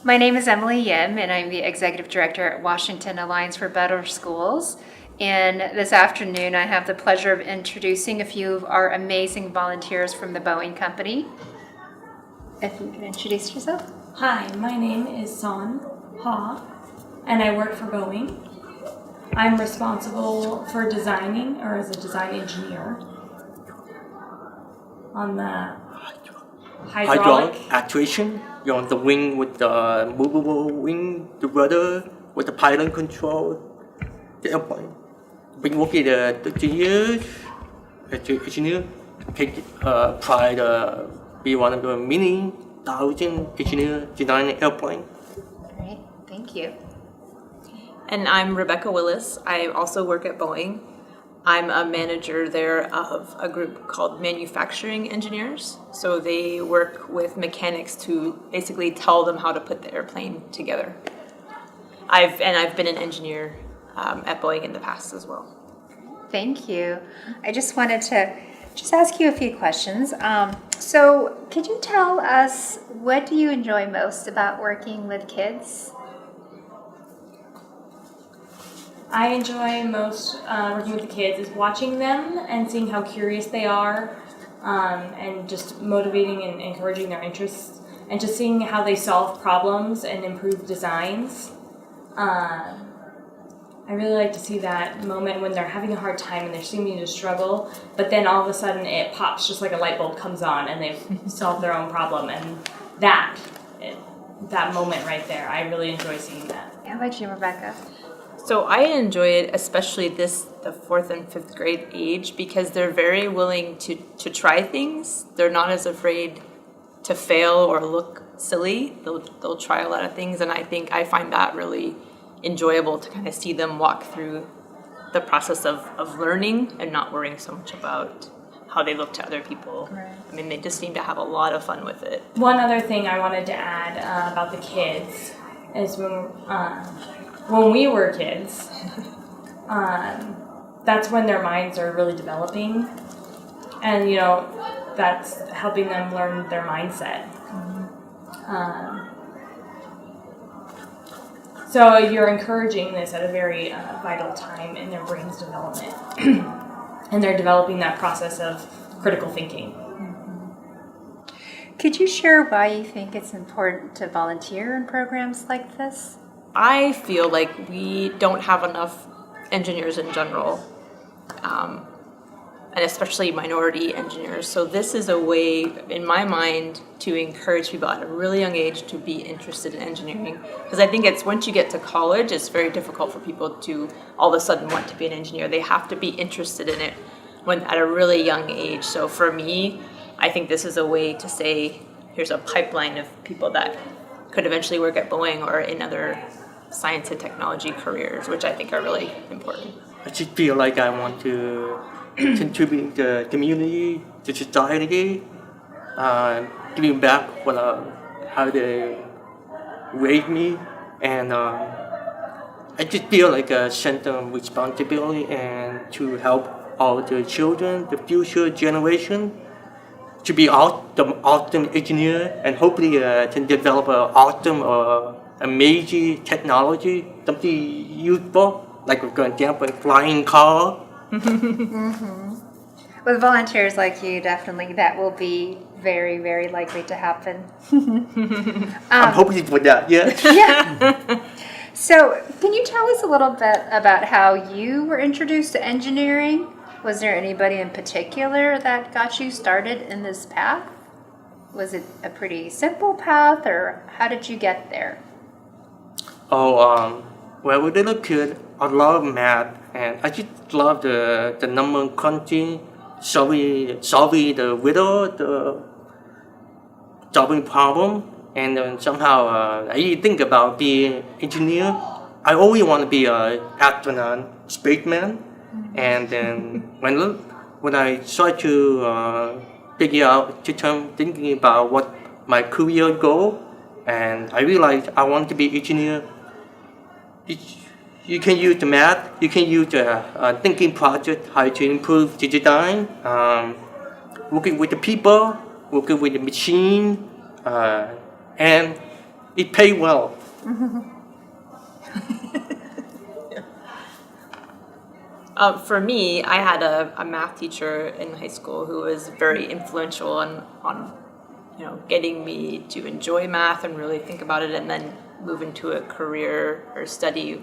My name is Emily Yim, and I'm the Executive Director at Washington Alliance for Better Schools. And this afternoon, I have the pleasure of introducing a few of our amazing volunteers from the Boeing Company. If you can introduce yourself. Hi, my name is Son Ha, and I work for Boeing. I'm responsible for designing, or as a design engineer, on the hydraulic actuation. You're on the wing with the movable wing, the rudder, with the pilot control, the airplane. Been working the engineer, try to be one of the many thousand engineers designing airplane. Great, thank you. And I'm Rebecca Willis. I also work at Boeing. I'm a manager there of a group called manufacturing engineers. So they work with mechanics to basically tell them how to put the airplane together. I've been an engineer at Boeing in the past as well. Thank you. I just wanted to ask you a few questions. So could you tell us, what do you enjoy most about working with kids? I enjoy most working with the kids is watching them and seeing how curious they are, and just motivating and encouraging their interests, and just seeing how they solve problems and improve designs. I really like to see that moment when they're having a hard time and they're seeming to struggle, but then all of a sudden it pops, just like a light bulb comes on and they've solved their own problem, and that moment right there, I really enjoy seeing that. How about you, Rebecca? So I enjoy it, especially the 4th and 5th grade age, because they're very willing to try things. They're not as afraid to fail or look silly. They'll try a lot of things, and I find that really enjoyable to kind of see them walk through the process of learning and not worrying so much about how they look to other people. Right. I mean, they just seem to have a lot of fun with it. One other thing I wanted to add about the kids is when we were kids, that's when their minds are really developing, and that's helping them learn their mindset. So you're encouraging this at a very vital time in their brain's development, and they're developing that process of critical thinking. Could you share why you think it's important to volunteer in programs like this? I feel like we don't have enough engineers in general, and especially minority engineers. So this is a way, in my mind, to encourage people at a really young age to be interested in engineering. Because I think it's once you get to college, it's very difficult for people to all of a sudden want to be an engineer. They have to be interested in it at a really young age. So for me, I think this is a way to say, here's a pipeline of people that could eventually work at Boeing or in other science and technology careers, which I think are really important. I just feel like I want to contribute to the community, to society, giving back how they raised me, and I just feel like a sense of responsibility and to help all the children, the future generation, to be awesome engineer, and hopefully to develop an awesome amazing technology, something useful, like for example, a flying car. Mm-hmm. With volunteers like you, definitely that will be very, very likely to happen. I'm hoping for that, yes. Yeah. So, can you tell us a little bit about how you were introduced to engineering? Was there anybody in particular that got you started in this path? Was it a pretty simple path, or how did you get there? Well, when I was a little kid, I love math, and I just love the number crunching, solving the riddle, solving problem, and then somehow I didn't think about being engineer. I always want to be an astronaut, spaceman, and then when I started to figure out, thinking about what my career goal, and I realized I want to be engineer. You can use the math, you can use the thinking project, how to improve the design, working with the people, working with the machine, and it paid well. For me, I had a math teacher in high school who was very influential on getting me to enjoy math and really think about it, and then move into a career or study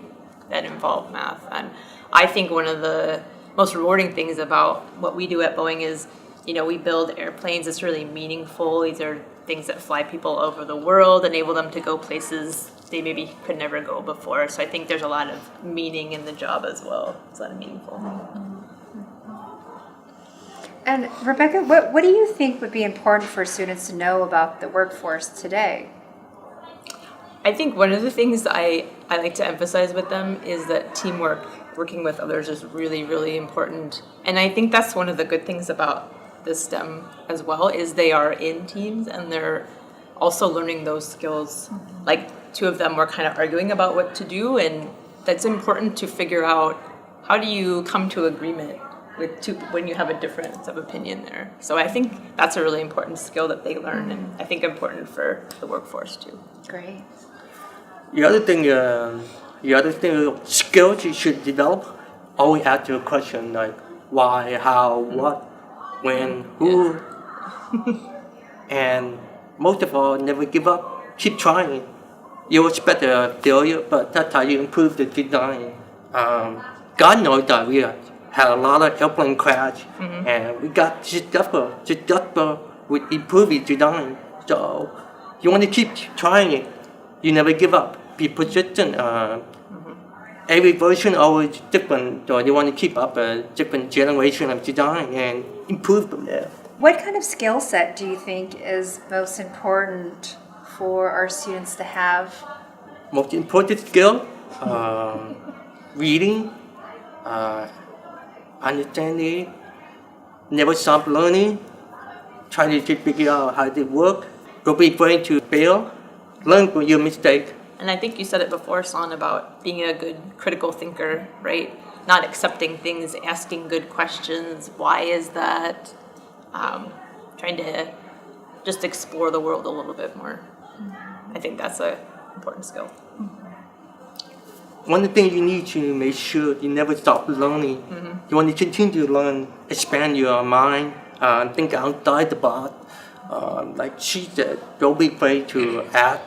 that involved math. And I think one of the most rewarding things about what we do at Boeing is, we build airplanes. It's really meaningful. These are things that fly people over the world, enable them to go places they maybe could never go before. So I think there's a lot of meaning in the job as well. It's a lot of meaningful. And Rebecca, what do you think would be important for students to know about the workforce today? I think one of the things I like to emphasize with them is that teamwork, working with others, is really, really important. And I think that's one of the good things about this STEM as well, is they are in teams and they're also learning those skills. Like, two of them were kind of arguing about what to do, and that's important to figure out how do you come to agreement with two when you have a difference of opinion there. So I think that's a really important skill that they learn, and I think important for the workforce too. Great. The other thing, skills you should develop, always ask your question like why, how, what, when, who, and most of all, never give up. Keep trying. You expect a failure, but that's how you improve the design. God knows that we had a lot of airplane crash, and we got successful with improving design. So you want to keep trying it. You never give up. Be persistent. Every version always different, so you want to keep up a different generation of design and improve from there. What kind of skill set do you think is most important for our students to have? Most important skill, reading, understanding, never stop learning, trying to figure out how they work, don't be afraid to fail, learn from your mistake. And I think you said it before, Son, about being a good critical thinker, right? Not accepting things, asking good questions. Why is that? Trying to just explore the world a little bit more. I think that's an important skill. One thing you need to make sure you never stop learning. You want to continue to learn, expand your mind, think outside the box. Like she said, don't be afraid to ask.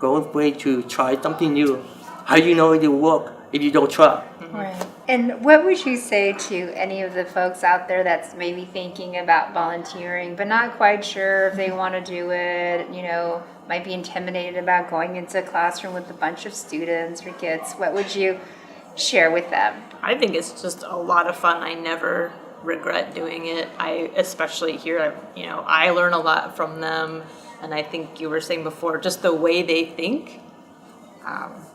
Don't be afraid to try something new. How do you know it will work if you don't try? Right. And what would you say to any of the folks out there that's maybe thinking about volunteering but not quite sure if they want to do it, might be intimidated about going into a classroom with a bunch of students or kids? What would you share with them? I think it's just a lot of fun. I never regret doing it. Especially here, I learn a lot from them. And I think you were saying before, just the way they think,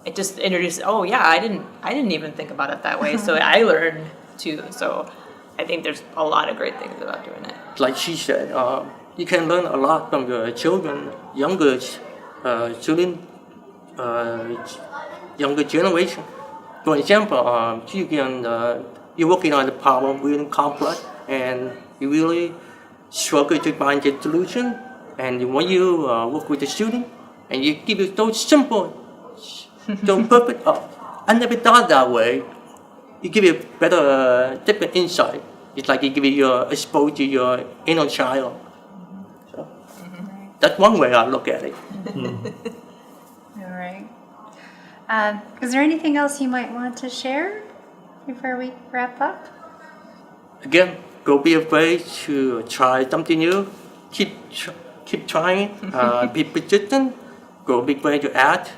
it just introduces, I didn't even think about it that way. So I learned too. So I think there's a lot of great things about doing it. Like she said, you can learn a lot from your children, younger student, younger generation. For example, you're working on a problem really complex and you really struggle to find the solution. And when you work with the student and you give it so simple, so perfect, I never thought that way. You give it better, different insight. It's like you give it your exposure to your inner child. So that's one way I look at it. All right. Is there anything else you might want to share before we wrap up? Again, don't be afraid to try something new. Keep trying. Be persistent. Don't be afraid to ask.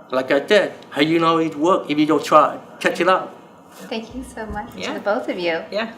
Like I said, how you know it works if you don't try? Check it out. Thank you so much to Yeah. the both of you. Yeah.